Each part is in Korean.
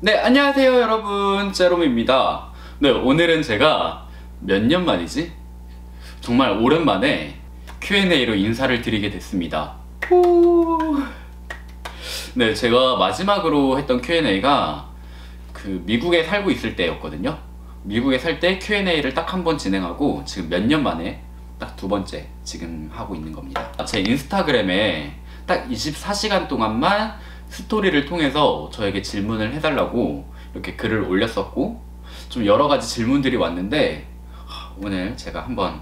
네, 안녕하세요 여러분, 제롬입니다. 네, 오늘은 제가 몇 년 만이지? 정말 오랜만에 Q&A로 인사를 드리게 됐습니다. 네, 제가 마지막으로 했던 Q&A가 그 미국에 살고 있을 때였거든요. 미국에 살 때 Q&A를 딱 한 번 진행하고 지금 몇 년 만에 딱 두 번째 지금 하고 있는 겁니다. 제 인스타그램에 딱 24시간 동안만 스토리를 통해서 저에게 질문을 해달라고 이렇게 글을 올렸었고, 좀 여러 가지 질문들이 왔는데 오늘 제가 한번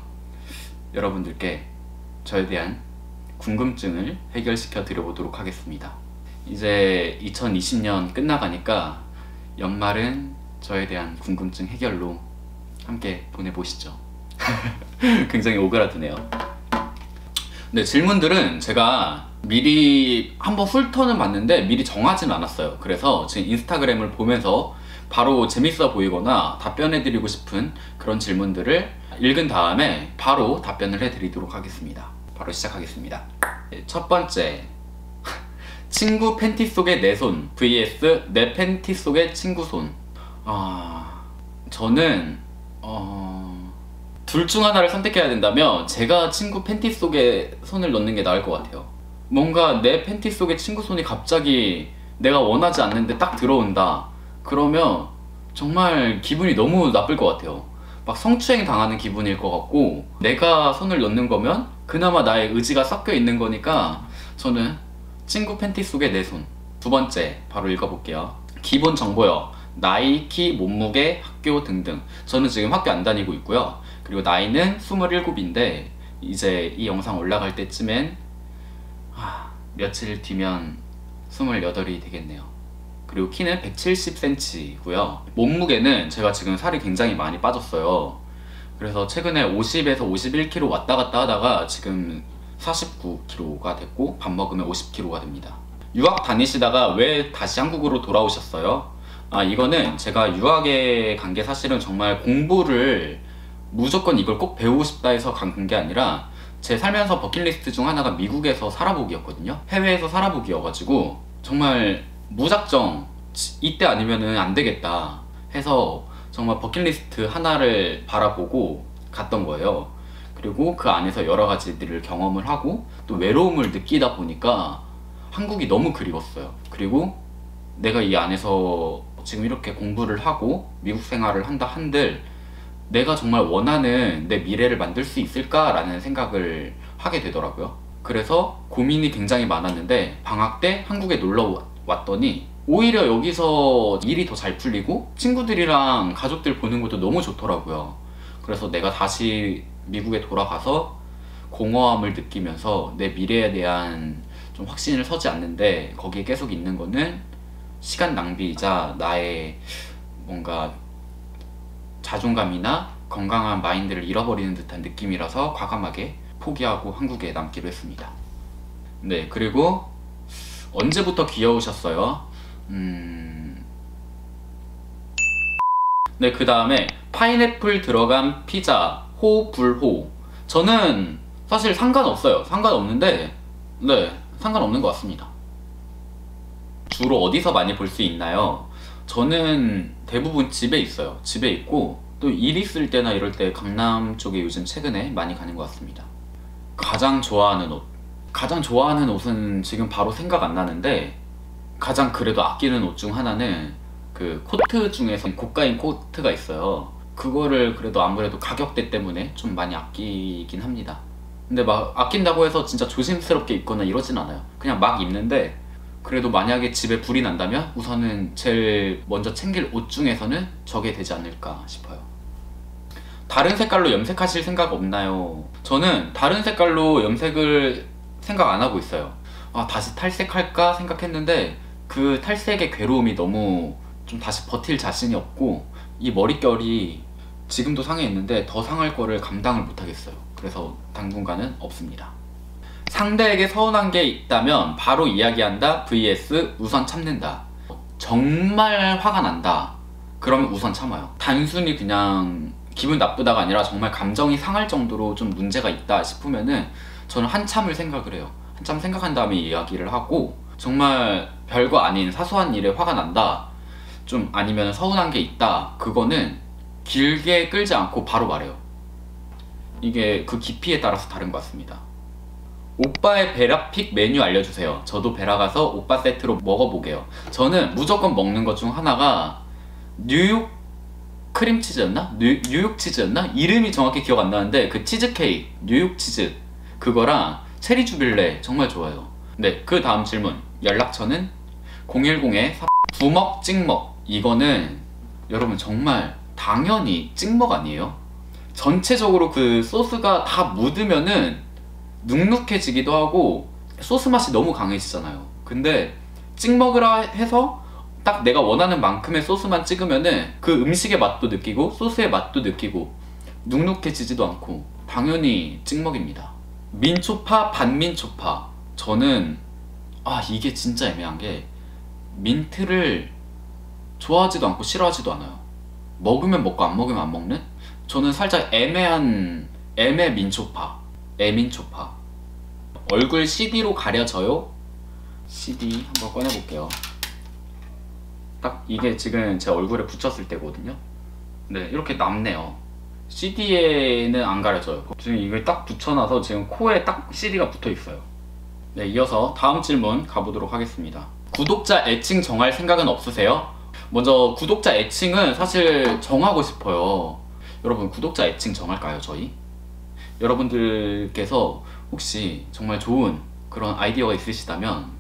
여러분들께 저에 대한 궁금증을 해결시켜 드려보도록 하겠습니다. 이제 2020년 끝나가니까 연말은 저에 대한 궁금증 해결로 함께 보내보시죠. 굉장히 오그라드네요. 네, 질문들은 제가 미리 한번 훑어는 봤는데 미리 정하진 않았어요. 그래서 지금 인스타그램을 보면서 바로 재밌어 보이거나 답변해드리고 싶은 그런 질문들을 읽은 다음에 바로 답변을 해드리도록 하겠습니다. 바로 시작하겠습니다. 네, 첫 번째, 친구 팬티 속의 내 손 vs 내 팬티 속의 친구 손. 저는 둘 중 하나를 선택해야 된다면 제가 친구 팬티 속에 손을 넣는 게 나을 것 같아요. 뭔가 내 팬티 속에 친구 손이 갑자기 내가 원하지 않는데 딱 들어온다, 그러면 정말 기분이 너무 나쁠 것 같아요. 막 성추행 당하는 기분일 것 같고, 내가 손을 넣는 거면 그나마 나의 의지가 섞여 있는 거니까 저는 친구 팬티 속에 내 손. 두 번째 바로 읽어볼게요. 기본 정보요. 나이, 키, 몸무게, 학교 등등. 저는 지금 학교 안 다니고 있고요. 그리고 나이는 27인데 이제 이 영상 올라갈 때쯤엔 며칠 뒤면 28이 되겠네요. 그리고 키는 170cm고요. 몸무게는 제가 지금 살이 굉장히 많이 빠졌어요. 그래서 최근에 50에서 51kg 왔다 갔다 하다가 지금 49kg가 됐고, 밥 먹으면 50kg가 됩니다. 유학 다니시다가 왜 다시 한국으로 돌아오셨어요? 이거는 제가 유학에 간 게 사실은 정말 공부를 무조건 이걸 꼭 배우고 싶다 해서 간 게 아니라 제 살면서 버킷리스트 중 하나가 미국에서 살아보기였거든요. 해외에서 살아보기여가지고 정말 무작정 이때 아니면은 안 되겠다 해서 정말 버킷리스트 하나를 바라보고 갔던 거예요. 그리고 그 안에서 여러 가지들을 경험을 하고 또 외로움을 느끼다 보니까 한국이 너무 그리웠어요. 그리고 내가 이 안에서 지금 이렇게 공부를 하고 미국 생활을 한다 한들 내가 정말 원하는 내 미래를 만들 수 있을까라는 생각을 하게 되더라고요. 그래서 고민이 굉장히 많았는데 방학 때 한국에 놀러 왔더니 오히려 여기서 일이 더 잘 풀리고 친구들이랑 가족들 보는 것도 너무 좋더라고요. 그래서 내가 다시 미국에 돌아가서 공허함을 느끼면서 내 미래에 대한 좀 확신을 서지 않는데 거기에 계속 있는 거는 시간 낭비이자 나의 뭔가 자존감이나 건강한 마인드를 잃어버리는 듯한 느낌이라서 과감하게 포기하고 한국에 남기로 했습니다. 네, 그리고 언제부터 귀여우셨어요? 네, 그 다음에 파인애플 들어간 피자 호 불호. 저는 사실 상관없어요. 상관없는데 네, 상관없는 것 같습니다. 주로 어디서 많이 볼 수 있나요? 저는 대부분 집에 있어요. 집에 있고 또 일 있을 때나 이럴 때 강남 쪽에 요즘 최근에 많이 가는 것 같습니다. 가장 좋아하는 옷. 가장 좋아하는 옷은 지금 바로 생각 안 나는데 가장 그래도 아끼는 옷 중 하나는 그 코트 중에서 고가인 코트가 있어요. 그거를 그래도 아무래도 가격대 때문에 좀 많이 아끼긴 합니다. 근데 막 아낀다고 해서 진짜 조심스럽게 입거나 이러진 않아요. 그냥 막 입는데 그래도 만약에 집에 불이 난다면 우선은 제일 먼저 챙길 옷 중에서는 저게 되지 않을까 싶어요. 다른 색깔로 염색하실 생각 없나요? 저는 다른 색깔로 염색을 생각 안 하고 있어요. 다시 탈색할까 생각했는데 그 탈색의 괴로움이 너무 좀 다시 버틸 자신이 없고, 이 머릿결이 지금도 상해 있는데 더 상할 거를 감당을 못 하겠어요. 그래서 당분간은 없습니다. 상대에게 서운한 게 있다면 바로 이야기한다 vs 우선 참는다. 정말 화가 난다 그러면 우선 참아요. 단순히 그냥 기분 나쁘다가 아니라 정말 감정이 상할 정도로 좀 문제가 있다 싶으면은 저는 한참을 생각을 해요. 한참 생각한 다음에 이야기를 하고, 정말 별거 아닌 사소한 일에 화가 난다, 좀 아니면 서운한 게 있다, 그거는 길게 끌지 않고 바로 말해요. 이게 그 깊이에 따라서 다른 것 같습니다. 오빠의 베라픽 메뉴 알려주세요. 저도 베라 가서 오빠 세트로 먹어보게요. 저는 무조건 먹는 것 중 하나가 뉴욕 크림치즈였나? 뉴욕 치즈였나? 이름이 정확히 기억 안 나는데 그 치즈케이크 뉴욕 치즈 그거랑 체리 주빌레 정말 좋아요. 네, 그 다음 질문. 연락처는 010에 부먹 찍먹. 이거는 여러분 정말 당연히 찍먹 아니에요? 전체적으로 그 소스가 다 묻으면은 눅눅해지기도 하고 소스 맛이 너무 강해지잖아요. 근데 찍먹으라 해서 딱 내가 원하는 만큼의 소스만 찍으면은 그 음식의 맛도 느끼고 소스의 맛도 느끼고 눅눅해지지도 않고 당연히 찍먹입니다. 민초파 반민초파. 저는 이게 진짜 애매한 게 민트를 좋아하지도 않고 싫어하지도 않아요. 먹으면 먹고 안 먹으면 안 먹는? 저는 살짝 애매한 민초파. 애민초파. 얼굴 CD로 가려져요? CD 한번 꺼내볼게요. 딱 이게 지금 제 얼굴에 붙였을 때거든요. 네, 이렇게 남네요. CD에는 안 가려져요. 지금 이걸 딱 붙여놔서 지금 코에 딱 CD가 붙어있어요. 네, 이어서 다음 질문 가보도록 하겠습니다. 구독자 애칭 정할 생각은 없으세요? 먼저 구독자 애칭은 사실 정하고 싶어요. 여러분, 구독자 애칭 정할까요, 저희? 여러분들께서 혹시 정말 좋은 그런 아이디어가 있으시다면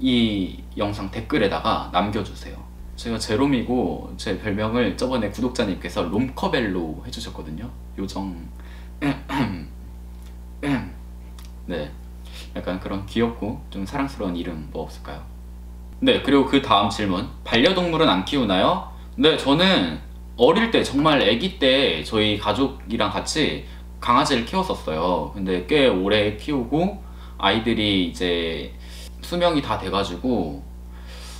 이 영상 댓글에다가 남겨주세요. 제가 제롬이고 제 별명을 저번에 구독자님께서 롬커벨로 해주셨거든요. 요정 네, 약간 그런 귀엽고 좀 사랑스러운 이름 뭐 없을까요? 네, 그리고 그 다음 질문. 반려동물은 안 키우나요? 네, 저는 어릴 때 정말 아기 때 저희 가족이랑 같이 강아지를 키웠었어요. 근데 꽤 오래 키우고 아이들이 이제 수명이 다 돼가지고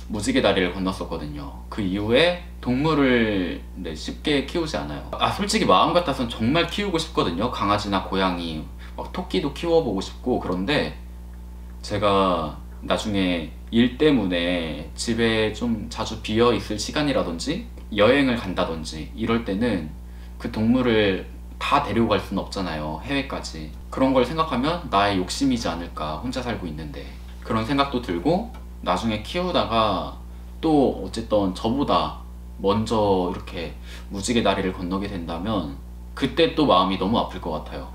무지개 다리를 건넜었거든요. 그 이후에 동물을 쉽게 키우지 않아요. 솔직히 마음 같아서는 정말 키우고 싶거든요. 강아지나 고양이, 막 토끼도 키워보고 싶고. 그런데 제가 나중에 일 때문에 집에 좀 자주 비어 있을 시간이라든지 여행을 간다든지 이럴 때는 그 동물을 다 데리고 갈 수는 없잖아요. 해외까지. 그런 걸 생각하면 나의 욕심이지 않을까. 혼자 살고 있는데. 그런 생각도 들고, 나중에 키우다가 또 어쨌든 저보다 먼저 이렇게 무지개 다리를 건너게 된다면 그때 또 마음이 너무 아플 것 같아요.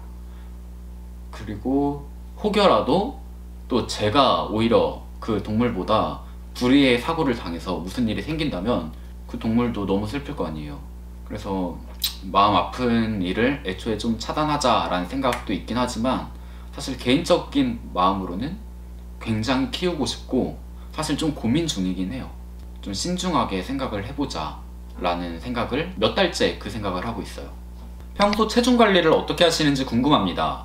그리고 혹여라도 또 제가 오히려 그 동물보다 불의의 사고를 당해서 무슨 일이 생긴다면 그 동물도 너무 슬플 거 아니에요. 그래서 마음 아픈 일을 애초에 좀 차단하자라는 생각도 있긴 하지만 사실 개인적인 마음으로는 굉장히 키우고 싶고 사실 좀 고민 중이긴 해요. 좀 신중하게 생각을 해보자 라는 생각을 몇 달째 그 생각을 하고 있어요. 평소 체중 관리를 어떻게 하시는지 궁금합니다.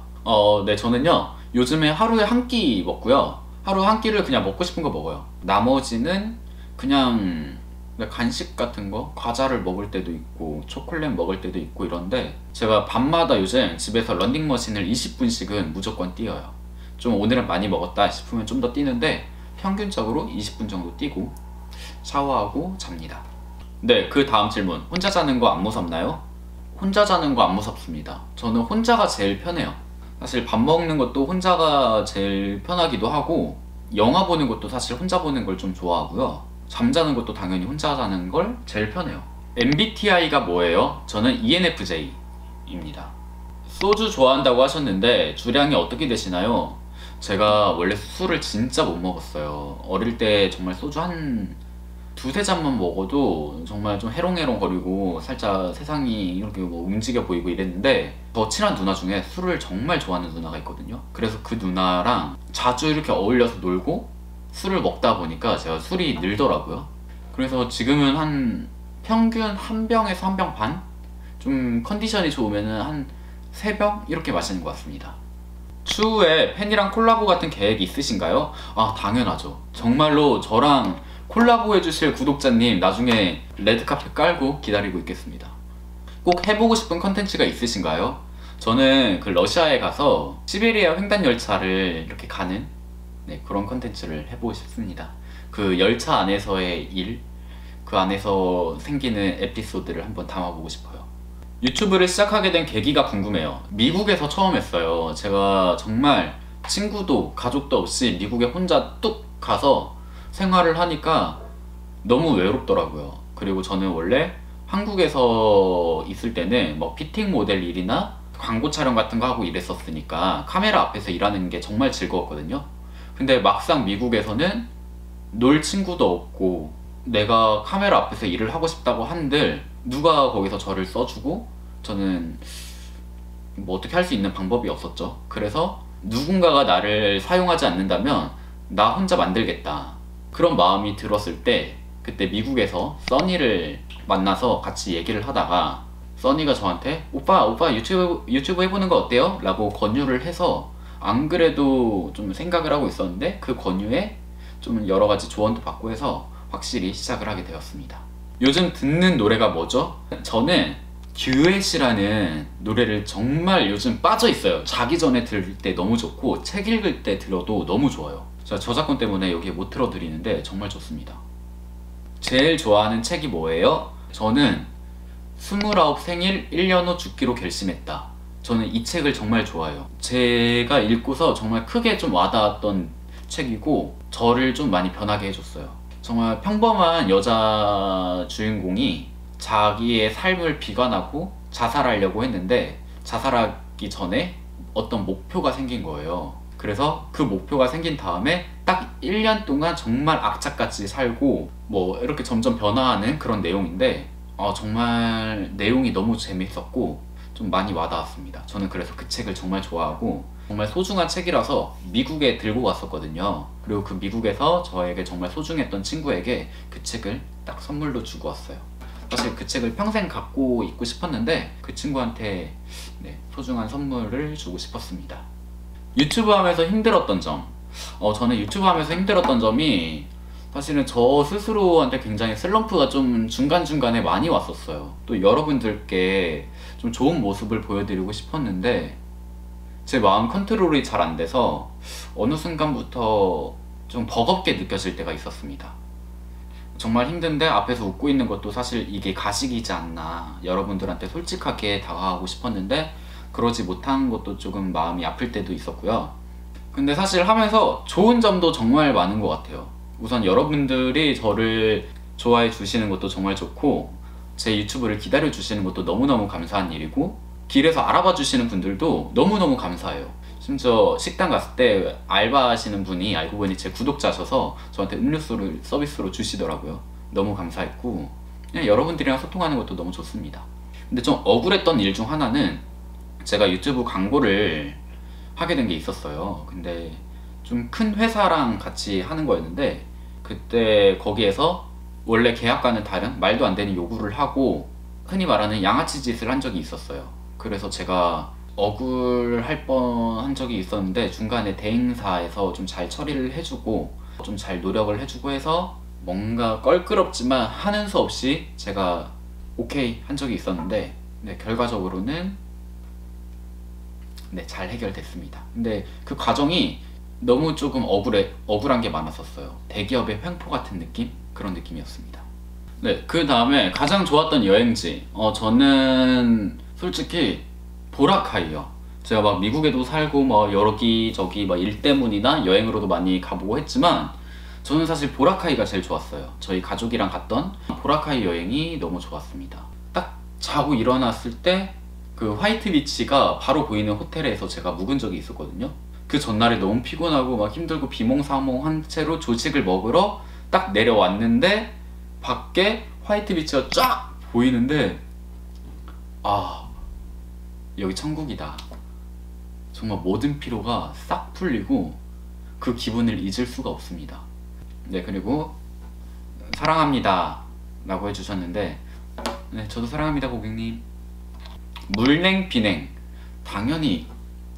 네, 저는요 요즘에 하루에 한 끼 먹고요. 하루 한 끼를 그냥 먹고 싶은 거 먹어요. 나머지는 그냥 간식 같은 거, 과자를 먹을 때도 있고 초콜릿 먹을 때도 있고 이런데, 제가 밤마다 요즘 집에서 런닝머신을 20분씩은 무조건 뛰어요. 좀 오늘은 많이 먹었다 싶으면 좀 더 뛰는데 평균적으로 20분 정도 뛰고 샤워하고 잡니다. 네, 그 다음 질문. 혼자 자는 거 안 무섭나요? 혼자 자는 거 안 무섭습니다. 저는 혼자가 제일 편해요. 사실 밥 먹는 것도 혼자가 제일 편하기도 하고, 영화 보는 것도 사실 혼자 보는 걸 좀 좋아하고요. 잠자는 것도 당연히 혼자 자는 걸 제일 편해요. MBTI가 뭐예요? 저는 ENFJ입니다. 소주 좋아한다고 하셨는데 주량이 어떻게 되시나요? 제가 원래 술을 진짜 못 먹었어요. 어릴 때 정말 소주 한 두세 잔만 먹어도 정말 좀 해롱해롱 거리고 살짝 세상이 이렇게 뭐 움직여 보이고 이랬는데, 더 친한 누나 중에 술을 정말 좋아하는 누나가 있거든요. 그래서 그 누나랑 자주 이렇게 어울려서 놀고 술을 먹다 보니까 제가 술이 늘더라고요. 그래서 지금은 한 평균 한 병에서 한 병 반? 좀 컨디션이 좋으면은 한 3병? 이렇게 마시는 것 같습니다. 추후에 팬이랑 콜라보 같은 계획이 있으신가요? 당연하죠. 정말로 저랑 콜라보 해주실 구독자님 나중에 레드카펫 깔고 기다리고 있겠습니다. 꼭 해보고 싶은 컨텐츠가 있으신가요? 저는 그 러시아에 가서 시베리아 횡단 열차를 이렇게 가는 그런 컨텐츠를 해보고 싶습니다. 그 열차 안에서의 일, 그 안에서 생기는 에피소드를 한번 담아보고 싶어요. 유튜브를 시작하게 된 계기가 궁금해요. 미국에서 처음 했어요. 제가 정말 친구도 가족도 없이 미국에 혼자 뚝 가서 생활을 하니까 너무 외롭더라고요. 그리고 저는 원래 한국에서 있을 때는 뭐 피팅 모델 일이나 광고 촬영 같은 거 하고 일했었으니까 카메라 앞에서 일하는 게 정말 즐거웠거든요. 근데 막상 미국에서는 놀 친구도 없고 내가 카메라 앞에서 일을 하고 싶다고 한들 누가 거기서 저를 써주고, 저는 뭐 어떻게 할 수 있는 방법이 없었죠. 그래서 누군가가 나를 사용하지 않는다면 나 혼자 만들겠다, 그런 마음이 들었을 때 그때 미국에서 써니를 만나서 같이 얘기를 하다가 써니가 저한테 오빠 유튜브 해보는 거 어때요? 라고 권유를 해서, 안 그래도 좀 생각을 하고 있었는데 그 권유에 좀 여러 가지 조언도 받고 해서 확실히 시작을 하게 되었습니다. 요즘 듣는 노래가 뭐죠? 저는 듀엣이라는 노래를 정말 요즘 빠져 있어요. 자기 전에 들을 때 너무 좋고 책 읽을 때 들어도 너무 좋아요. 제가 저작권 때문에 여기에 못 틀어드리는데 정말 좋습니다. 제일 좋아하는 책이 뭐예요? 저는 29 생일 1년 후 죽기로 결심했다. 저는 이 책을 정말 좋아해요. 제가 읽고서 정말 크게 좀 와닿았던 책이고 저를 좀 많이 변하게 해줬어요. 정말 평범한 여자 주인공이 자기의 삶을 비관하고 자살하려고 했는데 자살하기 전에 어떤 목표가 생긴 거예요. 그래서 그 목표가 생긴 다음에 딱 1년 동안 정말 악착같이 살고 뭐 이렇게 점점 변화하는 그런 내용인데 정말 내용이 너무 재밌었고 좀 많이 와닿았습니다. 저는 그래서 그 책을 정말 좋아하고 정말 소중한 책이라서 미국에 들고 갔었거든요. 그리고 그 미국에서 저에게 정말 소중했던 친구에게 그 책을 딱 선물로 주고 왔어요. 사실 그 책을 평생 갖고 있고 싶었는데 그 친구한테 소중한 선물을 주고 싶었습니다. 유튜브 하면서 힘들었던 점, 저는 유튜브 하면서 힘들었던 점이 사실은 저 스스로한테 굉장히 슬럼프가 좀 중간중간에 많이 왔었어요. 또 여러분들께 좀 좋은 모습을 보여드리고 싶었는데 제 마음 컨트롤이 잘 안 돼서 어느 순간부터 좀 버겁게 느껴질 때가 있었습니다. 정말 힘든데 앞에서 웃고 있는 것도 사실 이게 가식이지 않나, 여러분들한테 솔직하게 다가가고 싶었는데 그러지 못한 것도 조금 마음이 아플 때도 있었고요. 근데 사실 하면서 좋은 점도 정말 많은 것 같아요. 우선 여러분들이 저를 좋아해 주시는 것도 정말 좋고 제 유튜브를 기다려 주시는 것도 너무너무 감사한 일이고 길에서 알아봐 주시는 분들도 너무너무 감사해요. 심지어 식당 갔을 때 알바하시는 분이 알고 보니 제 구독자셔서 저한테 음료수를 서비스로 주시더라고요. 너무 감사했고 그냥 여러분들이랑 소통하는 것도 너무 좋습니다. 근데 좀 억울했던 일 중 하나는 제가 유튜브 광고를 하게 된 게 있었어요. 근데 좀 큰 회사랑 같이 하는 거였는데 그때 거기에서 원래 계약과는 다른 말도 안 되는 요구를 하고 흔히 말하는 양아치 짓을 한 적이 있었어요. 그래서 제가 억울할 뻔한 적이 있었는데 중간에 대행사에서 좀 잘 처리를 해주고 좀 잘 노력을 해주고 해서 뭔가 껄끄럽지만 하는 수 없이 제가 오케이 한 적이 있었는데 결과적으로는 잘 해결됐습니다. 근데 그 과정이 너무 조금 억울한 게 많았었어요. 대기업의 횡포 같은 느낌? 그런 느낌이었습니다. 그 다음에 가장 좋았던 여행지, 저는 솔직히 보라카이요. 제가 막 미국에도 살고 뭐 여기저기 막 일 때문이나 여행으로도 많이 가보고 했지만 저는 사실 보라카이가 제일 좋았어요. 저희 가족이랑 갔던 보라카이 여행이 너무 좋았습니다. 딱 자고 일어났을 때 그 화이트 비치가 바로 보이는 호텔에서 제가 묵은 적이 있었거든요. 그 전날에 너무 피곤하고 막 힘들고 비몽사몽한 채로 조식을 먹으러 딱 내려왔는데 밖에 화이트 비치가 쫙 보이는데 여기 천국이다. 정말 모든 피로가 싹 풀리고 그 기분을 잊을 수가 없습니다. 그리고 사랑합니다 라고 해주셨는데 저도 사랑합니다 고객님. 물냉 비냉, 당연히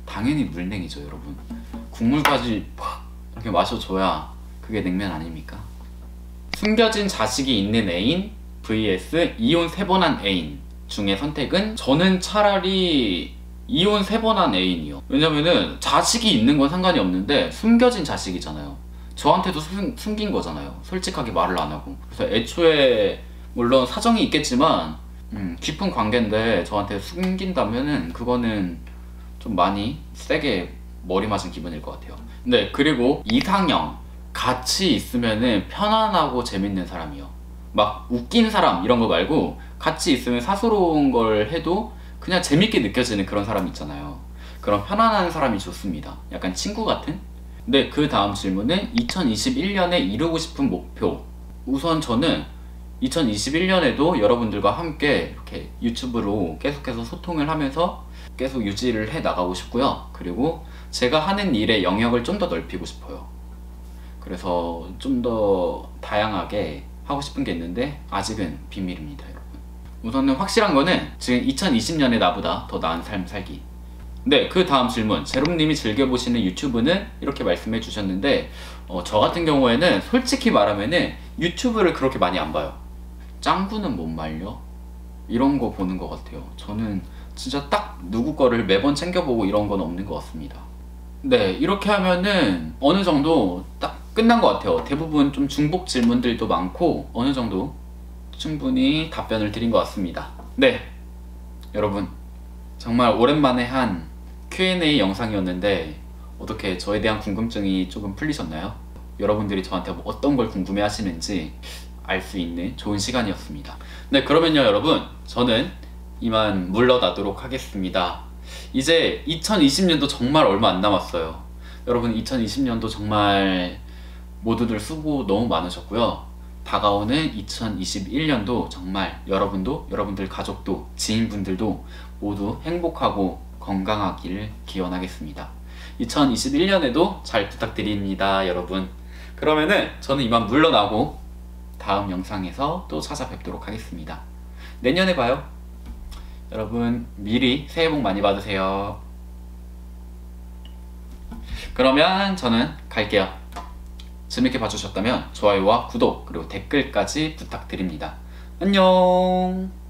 물냉이죠 여러분. 국물까지 팍 이렇게 마셔줘야 그게 냉면 아닙니까? 숨겨진 자식이 있는 애인 vs 이혼 3번 한 애인 중에 선택은, 저는 차라리 이혼 3번 한 애인이요. 왜냐면은 자식이 있는 건 상관이 없는데 숨겨진 자식이잖아요. 저한테도 숨긴 거잖아요. 솔직하게 말을 안 하고. 그래서 애초에 물론 사정이 있겠지만 깊은 관계인데 저한테 숨긴다면은 그거는 좀 많이 세게 머리 맞은 기분일 것 같아요. 네, 그리고 이상형 같이 있으면은 편안하고 재밌는 사람이요. 막 웃긴 사람 이런 거 말고 같이 있으면 사소로운 걸 해도 그냥 재밌게 느껴지는 그런 사람 있잖아요. 그런 편안한 사람이 좋습니다. 약간 친구 같은? 네, 그 다음 질문은 2021년에 이루고 싶은 목표. 우선 저는 2021년에도 여러분들과 함께 이렇게 유튜브로 계속해서 소통을 하면서 계속 유지를 해 나가고 싶고요. 그리고 제가 하는 일의 영역을 좀 더 넓히고 싶어요. 그래서 좀 더 다양하게 하고 싶은 게 있는데 아직은 비밀입니다, 여러분. 우선은 확실한 거는 지금 2020년에 나보다 더 나은 삶 살기. 네, 그 다음 질문. 제롬님이 즐겨보시는 유튜브는? 이렇게 말씀해 주셨는데 저 같은 경우에는 솔직히 말하면은 유튜브를 그렇게 많이 안 봐요. 짱구는 못 말려? 이런 거 보는 것 같아요. 저는 진짜 딱 누구 거를 매번 챙겨보고 이런 건 없는 것 같습니다. 네, 이렇게 하면은 어느 정도 딱 끝난 것 같아요. 대부분 좀 중복 질문들도 많고 어느 정도 충분히 답변을 드린 것 같습니다. 네, 여러분 정말 오랜만에 한 Q&A 영상이었는데 어떻게 저에 대한 궁금증이 조금 풀리셨나요? 여러분들이 저한테 어떤 걸 궁금해 하시는지 알 수 있는 좋은 시간이었습니다. 네, 그러면요 여러분, 저는 이만 물러나도록 하겠습니다. 이제 2020년도 정말 얼마 안 남았어요. 여러분 2020년도 정말 모두들 수고 너무 많으셨고요. 다가오는 2021년도 정말 여러분도, 여러분들 가족도, 지인분들도 모두 행복하고 건강하기를 기원하겠습니다. 2021년에도 잘 부탁드립니다, 여러분. 그러면은 저는 이만 물러나고 다음 영상에서 또 찾아뵙도록 하겠습니다. 내년에 봐요. 여러분 미리 새해 복 많이 받으세요. 그러면 저는 갈게요. 재밌게 봐주셨다면 좋아요와 구독 그리고 댓글까지 부탁드립니다. 안녕.